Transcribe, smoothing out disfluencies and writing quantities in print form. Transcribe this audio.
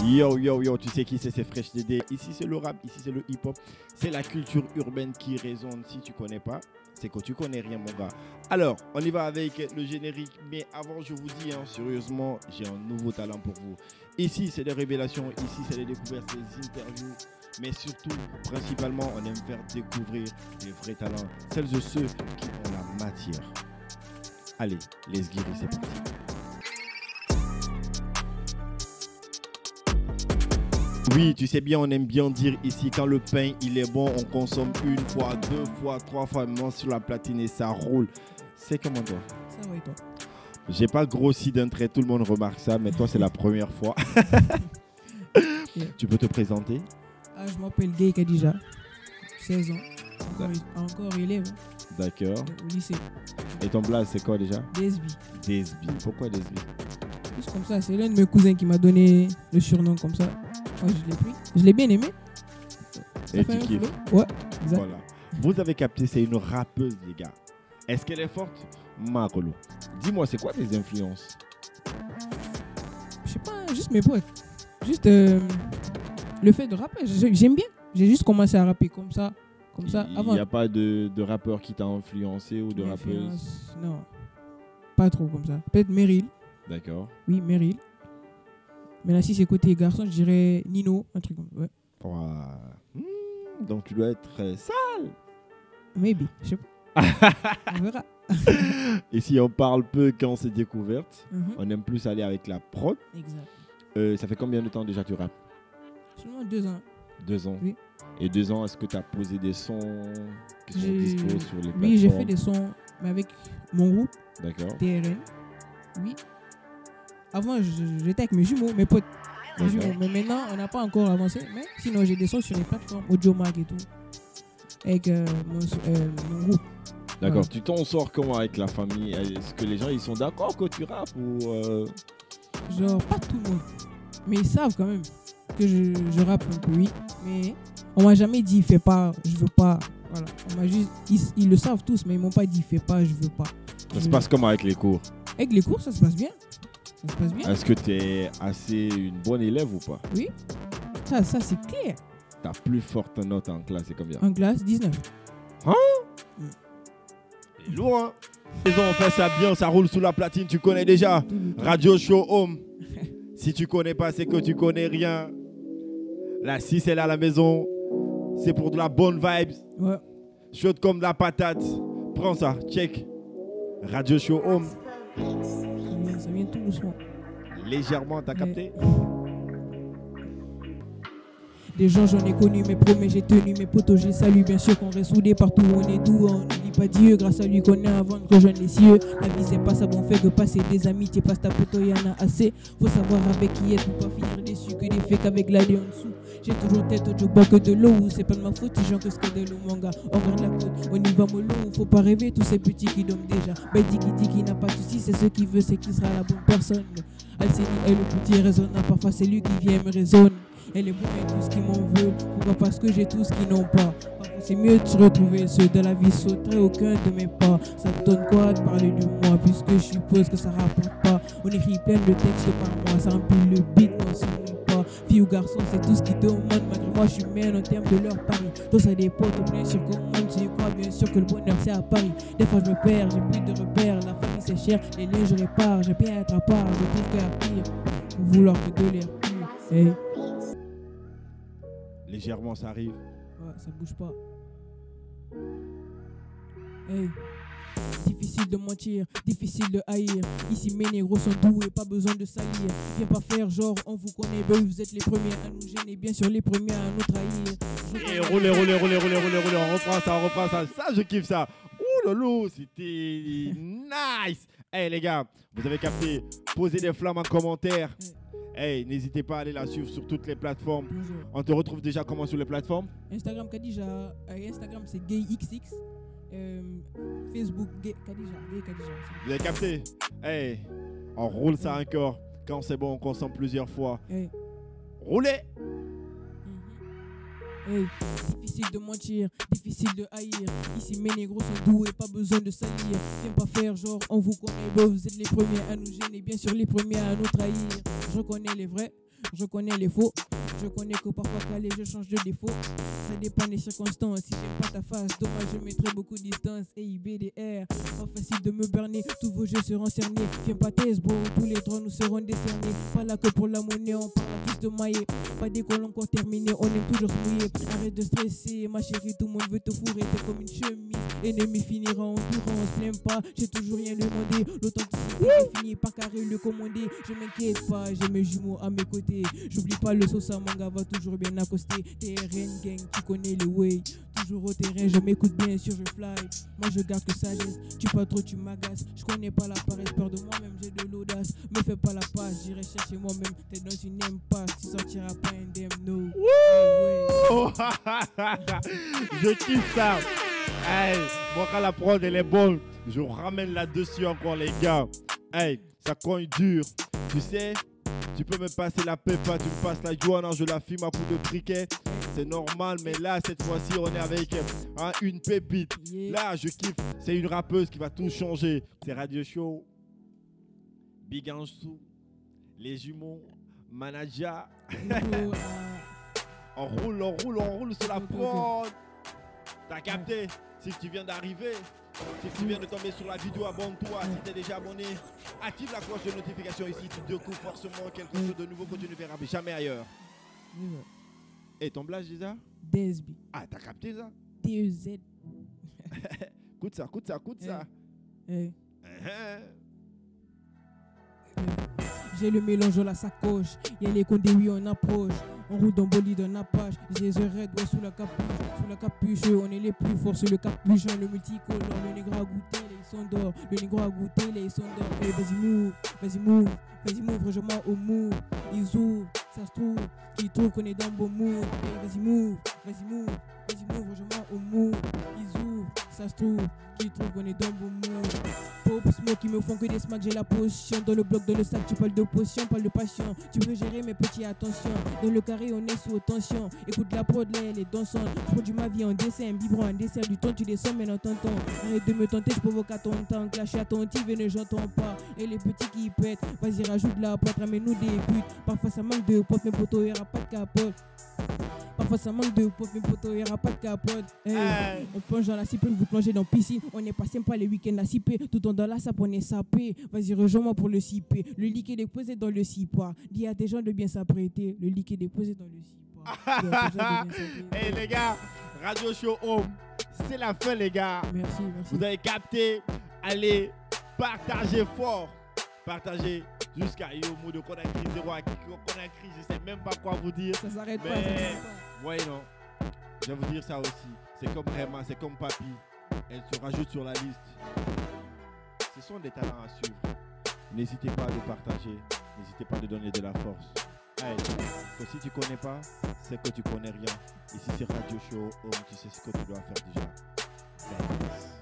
Yo, yo, yo, tu sais qui c'est Fresh Dédé. Ici, c'est le rap, ici, c'est le hip-hop. C'est la culture urbaine qui résonne. Si tu connais pas, c'est que tu connais rien, mon gars. Alors, on y va avec le générique. Mais avant, je vous dis, sérieusement, j'ai un nouveau talent pour vous. Ici, c'est des révélations. Ici, c'est des découvertes, des interviews. Mais surtout, principalement, on aime faire découvrir les vrais talents. Celles et ceux qui ont la matière. Allez, let's get it, c'est parti. Oui, tu sais bien, on aime bien dire ici, quand le pain il est bon, on consomme une fois, deux fois, trois fois, maintenant sur la platine et ça roule. C'est comment toi? Ça va et toi? J'ai pas grossi d'un trait, tout le monde remarque ça, mais toi c'est la première fois. Yeah. Tu peux te présenter? Je m'appelle Gay Kadija, 16 ans, encore élève D'accord. au lycée. Et ton blaze c'est quoi déjà? DSB. DSB. Pourquoi DSB? Juste comme ça, c'est l'un de mes cousins qui m'a donné le surnom comme ça. Moi, je l'ai pris. Je l'ai bien aimé. Et tu kiffes? Ouais, exact. Voilà. Vous avez capté, c'est une rappeuse, les gars. Est-ce qu'elle est forte? Makolo. Dis-moi, c'est quoi tes influences? Je sais pas, juste mes potes. Juste le fait de rapper, j'aime bien. J'ai juste commencé à rapper comme ça. Il n'y a pas de rappeur qui t'a influencé ou de rappeuse? Non, pas trop comme ça. Peut-être Meryl. D'accord. Oui, Meryl. Mais là, si c'est côté garçon, je dirais Nino, un truc comme ça. Ouais. Wow. Donc tu dois être sale. Maybe, je sais pas. On verra. Et si on parle peu quand c'est découverte, Mhm. on aime plus aller avec la prod. Exact. Ça fait combien de temps déjà tu rappes? Seulement 2 ans. 2 ans. Oui. Et 2 ans, est-ce que tu as posé des sons qui sont dispo sur les plateformes? Oui, j'ai fait des sons, mais avec mon groupe, D'accord. TRN. Oui. Avant, j'étais avec mes jumeaux, mes potes. Mes D'accord. jumeaux. Mais maintenant, on n'a pas encore avancé. Mais sinon, j'ai des sons sur les plateformes, Audiomack et tout. Avec mon groupe. D'accord. Voilà. Tu t'en sors comment avec la famille? Est-ce que les gens ils sont d'accord que tu rappes ou Genre, pas tout le monde. Mais ils savent quand même que je rappe un peu, oui. Mais on m'a jamais dit, fais pas, je veux pas. Voilà. On m'a juste, ils le savent tous, mais ils m'ont pas dit, fais pas, je veux pas. ça se passe comment avec les cours? Avec les cours, ça se passe bien. Ça se passe bien. Est-ce que tu es assez une bonne élève ou pas? Oui. Ça c'est clair. Ta plus forte note en classe, c'est combien? En classe, 19. C'est lourd, hein? Ils ont fait ça bien, ça roule sous la platine, tu connais déjà. Radio Show Home. Si tu connais pas, c'est que tu connais rien. La 6 elle est à la maison. C'est pour de la bonne vibes. Ouais. Chaude comme de la patate. Prends ça, check. Radio Show Home. Ça vient tout doucement. Légèrement, t'as capté? Des gens j'en ai connu, mes promets j'ai tenu, mes potos j'ai salué. Bien sûr qu'on reste soudés partout où on est doux. On n'oublie pas Dieu, grâce à lui qu'on est avant de rejoindre les cieux. La vie c'est pas ça, bon fait que passer des amitiés. Passe ta poteau, y'en a assez. Faut savoir avec qui être pour pas finir déçu. Que des fakes avec la en dessous. J'ai toujours tête au job, bois que de l'eau. C'est pas de ma faute si j'en que ce que de l'eau, mon gars. On garde la côte, on y va mollo. Faut pas rêver, tous ces petits qui dorment déjà. Ben dit qui n'a pas de soucis, c'est ce qu'il veut, c'est qui sera la bonne personne. Alcénie est le petit raisonnable, parfois c'est lui qui vient me raisonne. Elle est bonne et tout ce qu'ils m'en veulent. Pourquoi? Parce que j'ai tout ce qu'ils n'ont pas. Parfois c'est mieux de se retrouver ceux de la vie sauteraient aucun de mes pas. Ça te donne quoi de parler de moi puisque je suppose que ça rapporte pas. On écrit plein de textes par mois, ça remplit le beat, non s'ennuie pas. Fille ou garçon, c'est tout ce qu'ils demandent. Malgré moi, je suis mène en termes de leur pari. Donc ça dépend de bien sûr comment tu crois. Bien sûr que le bonheur c'est à Paris. Des fois je me perds, j'ai plus de repères. La famille c'est cher, les liens je répare. J'ai bien être à part, je trouve qu'à pire. Pour vouloir que de l'air pur. Hey. Légèrement, ça arrive. Ouais, ça bouge pas. Hey. Difficile de mentir, difficile de haïr. Ici mes négros sont doux et pas besoin de salir. Viens pas faire genre on vous connaît, ben vous êtes les premiers à nous gêner, bien sûr les premiers à nous trahir. Et roulez, on reprend ça. Ça, je kiffe ça. Ouh lolo, c'était nice. Hey les gars, vous avez capté. Posez des flammes en commentaire. Hey, n'hésitez pas à aller la suivre sur toutes les plateformes. Bonjour. On te retrouve déjà comment sur les plateformes? Instagram Kadija, Instagram c'est GayXX. Facebook Gay Kadija. Vous avez capté? Hey, on roule ça encore. Quand c'est bon, on consomme plusieurs fois. Hey. Roulez! Hey. Difficile de mentir, difficile de haïr. Ici mes négros sont doux et pas besoin de salir. Viens pas faire genre on vous connaît, bon, vous êtes les premiers à nous gêner, bien sûr les premiers à nous trahir. Je reconnais les vrais, je connais les faux. Je connais que parfois calé, je change de défaut. Ça dépend des circonstances. Si j'aime pas ta face, dommage, je mettrai beaucoup de distance. Hey, BDR, pas facile de me berner. Tous vos jeux seront cernés. Viens pas test, bro, tous les droits nous seront décernés. Pas là que pour la monnaie, on parle à tous de mailler. Pas d'école encore terminée, on aime toujours se mouiller. Arrête de stresser, ma chérie, tout le monde veut te fourrer. T'es comme une chemise, ennemi finira en endurance. Plains pas, j'ai toujours rien demandé. L'authenticité est finie, pas carré le commander. Je m'inquiète pas, j'ai mes jumeaux à mes côtés. J'oublie pas le sauce à manga va toujours bien accoster. TRN gang, tu connais les way. Toujours au terrain, je m'écoute bien sûr, je fly. Moi je garde que sagesse, tu pas trop, tu m'agaces. Je connais pas la paresse, peur de moi-même, j'ai de l'audace. Me fais pas la passe, j'irai chercher moi-même. T'es dans une impasse, tu sortiras pas indemne, no. Je kiffe ça. Hey, moi quand la prod elle est bonne, je ramène là-dessus encore les gars. Hey, ça cogne dur. Tu sais, tu peux me passer la pépa, tu me passes la joie, je la fume à coup de briquet. C'est normal, mais là, cette fois-ci, on est avec une pépite. Là, je kiffe. C'est une rappeuse qui va tout changer. C'est Radio Show, Big Ansou, les jumeaux, Manaja. On roule sur la prod. T'as capté? Si tu viens d'arriver, si tu viens de tomber sur la vidéo, abonne-toi. Si tu es déjà abonné, active la cloche de notification ici. Tu découvres forcément quelque chose de nouveau que tu ne verras jamais ailleurs. Et ton blast déjà? DSB. Ah, t'as capté ça? DEZ. Écoute ça. J'ai le mélange dans la sacoche. Y'a les condés, oui, on approche. On roule dans bolide, on apache. J'ai the red, ouais, sous la capuche. On est les plus forts sur le capuchon. Le multicolore, le négro a goûté, les sons d'or. Le négro a goûté, les sons d'or. Hey, vas-y move, rejoins-moi au move. Ils ouvrent, ça se trouve. Ils trouvent qu'on est dans le bon mood. Hey, vas-y move, rejoins-moi au move. Ils ouvrent, ça se trouve. Ils trouvent qu'on est dans le bon mood. Pop smoke, ils me font que des smacks, j'ai la potion. Dans le bloc, dans le sac, tu parles de potion, parle de passion. Tu veux gérer mes petits, attention. Dans le carré, on est sous tension. Écoute la prod, là, elle est dansante. Je produis ma vie en dessin, biberon, un dessert du temps, tu descends, mais non, t'entends. Arrête de me tenter, je provoque à ton temps. Clash attentif et ne j'entends pas. Et les petits qui pètent, vas-y, rajoute la pote, ramène-nous des buts. Parfois, ça manque de potes, mes potos, y'aura pas de capote. Parfois ça manque de potes, mes potos, y'aura pas de capote. Hey. On plonge dans la cipe, vous plongez dans la piscine. On est passé pas les week-ends à ciper. Tout en dans la sape, on est sapé. Vas-y, rejoins-moi pour le ciper. Le liquide est déposé dans le cipa. Dis à tes gens de bien s'apprêter. Le liquide est déposé dans le cipa. Hey les gars, Radio Show Home, c'est la fin les gars. Merci. Vous avez capté. Allez, partagez fort. Partagez jusqu'à Yomo de Conakry, 0 à Conakry, je sais même pas quoi vous dire. Ça s'arrête pas. Ouais, non. Je vais vous dire ça aussi. C'est comme Emma, c'est comme Papy. Elle se rajoute sur la liste. Ce sont des talents à suivre. N'hésitez pas à le partager. N'hésitez pas à donner de la force. Hey, que si tu connais pas, c'est que tu connais rien. Ici c'est Radio Show Home, tu sais ce que tu dois faire déjà. Thanks.